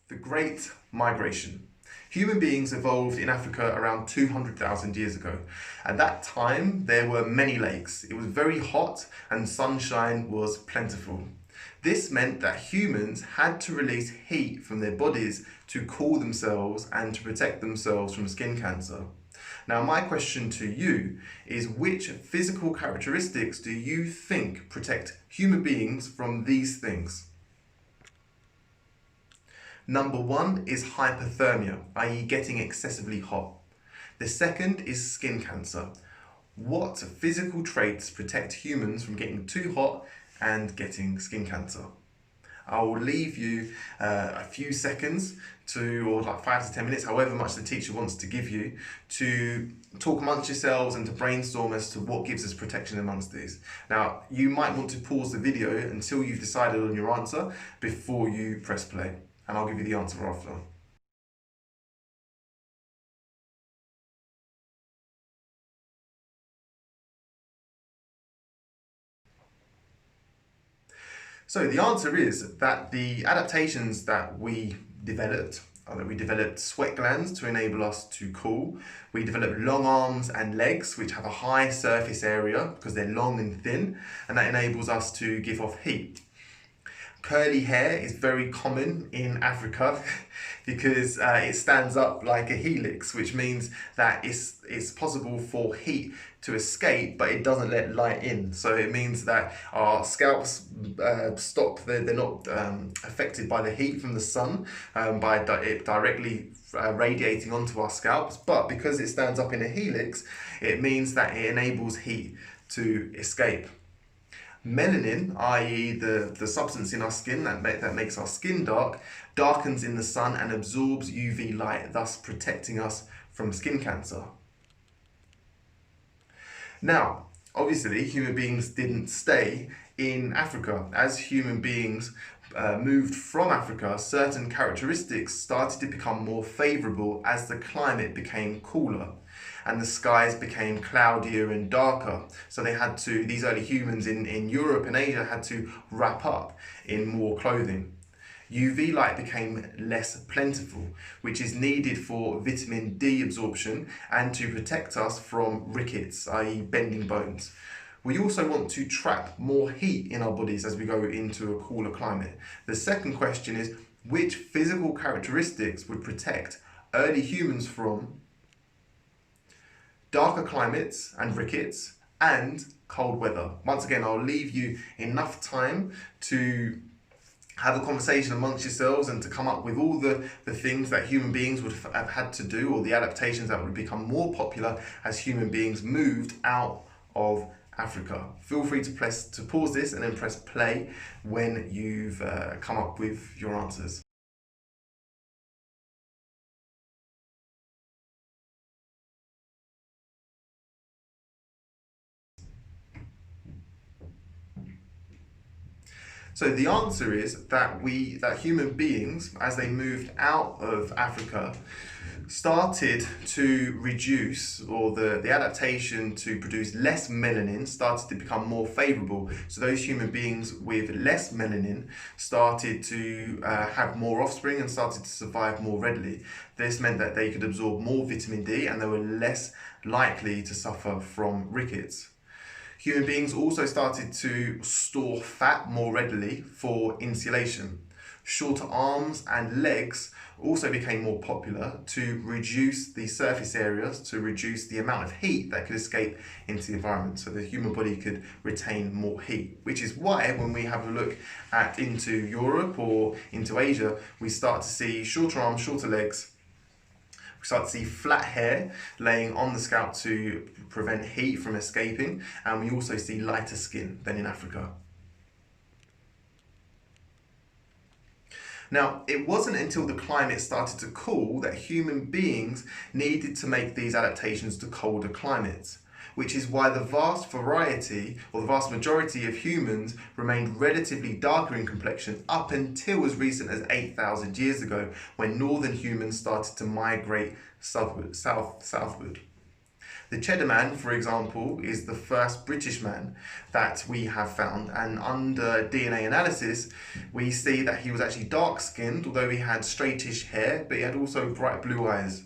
The Great Migration. Human beings evolved in Africa around 200,000 years ago. At that time, there were many lakes. It was very hot and sunshine was plentiful. This meant that humans had to release heat from their bodies to cool themselves and to protect themselves from skin cancer. Now, my question to you is, which physical characteristics do you think protect human beings from these things? Number one is hyperthermia, i.e. getting excessively hot. The second is skin cancer. What physical traits protect humans from getting too hot and getting skin cancer? I will leave you a few seconds or like 5 to 10 minutes, however much the teacher wants to give you, to talk amongst yourselves and to brainstorm as to what gives us protection amongst these. Now, you might want to pause the video until you've decided on your answer before you press play, and I'll give you the answer after. So the answer is that the adaptations that we developed sweat glands to enable us to cool. We developed long arms and legs, which have a high surface area because they're long and thin, and that enables us to give off heat. Curly hair is very common in Africa because it stands up like a helix, which means that it's possible for heat to escape, but it doesn't let light in. So it means that our scalps they're not affected by the heat from the sun, by it directly radiating onto our scalps. But because it stands up in a helix, it means that it enables heat to escape. Melanin, i.e. the substance in our skin that makes our skin dark, darkens in the sun and absorbs UV light, thus protecting us from skin cancer. Now, obviously, human beings didn't stay in Africa. As human beings moved from Africa, certain characteristics started to become more favourable as the climate became cooler and the skies became cloudier and darker. So these early humans in Europe and Asia had to wrap up in more clothing. UV light became less plentiful, which is needed for vitamin D absorption and to protect us from rickets, i.e. bending bones. We also want to trap more heat in our bodies as we go into a cooler climate. The second question is, which physical characteristics would protect early humans from darker climates and rickets and cold weather? Once again, I'll leave you enough time to have a conversation amongst yourselves and to come up with all the things that human beings would have had to do, or the adaptations that would become more popular as human beings moved out of Africa. Feel free to pause this and then press play when you've come up with your answers. So the answer is that human beings, as they moved out of Africa, started to reduce, or the adaptation to produce less melanin started to become more favourable. So those human beings with less melanin started to have more offspring and started to survive more readily. This meant that they could absorb more vitamin D and they were less likely to suffer from rickets. Human beings also started to store fat more readily for insulation. Shorter arms and legs also became more popular to reduce the surface areas, to reduce the amount of heat that could escape into the environment, so the human body could retain more heat. Which is why when we have a look into Europe or into Asia, we start to see shorter arms, shorter legs. We start to see flat hair laying on the scalp to prevent heat from escaping, and we also see lighter skin than in Africa. Now, it wasn't until the climate started to cool that human beings needed to make these adaptations to colder climates, which is why the vast majority of humans remained relatively darker in complexion up until as recent as 8,000 years ago, when northern humans started to migrate southward. The Cheddar Man, for example, is the first British man that we have found, and under DNA analysis, we see that he was actually dark-skinned, although he had straightish hair, but he had also bright blue eyes.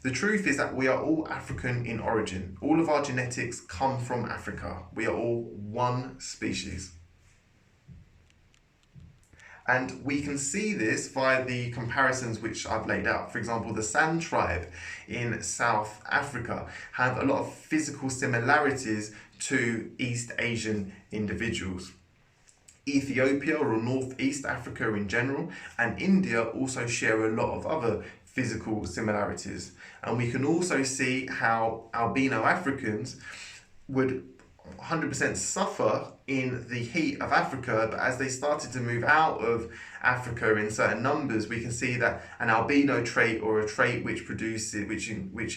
The truth is that we are all African in origin. All of our genetics come from Africa. We are all one species. And we can see this via the comparisons which I've laid out. For example, the San tribe in South Africa have a lot of physical similarities to East Asian individuals. Ethiopia, or Northeast Africa in general, and India also share a lot of other physical similarities. And we can also see how albino Africans would 100% suffer in the heat of Africa, but as they started to move out of Africa in certain numbers, we can see that an albino trait, or a trait which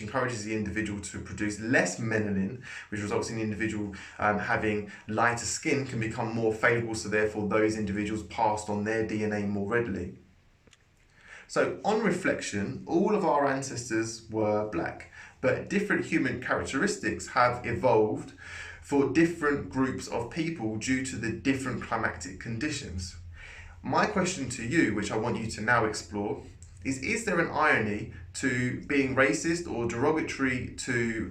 encourages the individual to produce less melanin, which results in the individual having lighter skin, can become more favourable, so therefore those individuals passed on their DNA more readily. So on reflection, all of our ancestors were black, but different human characteristics have evolved for different groups of people due to the different climatic conditions. My question to you, which I want you to now explore, is there an irony to being racist or derogatory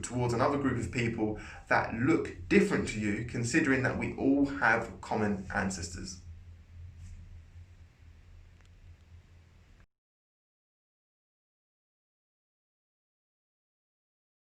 towards another group of people that look different to you, considering that we all have common ancestors?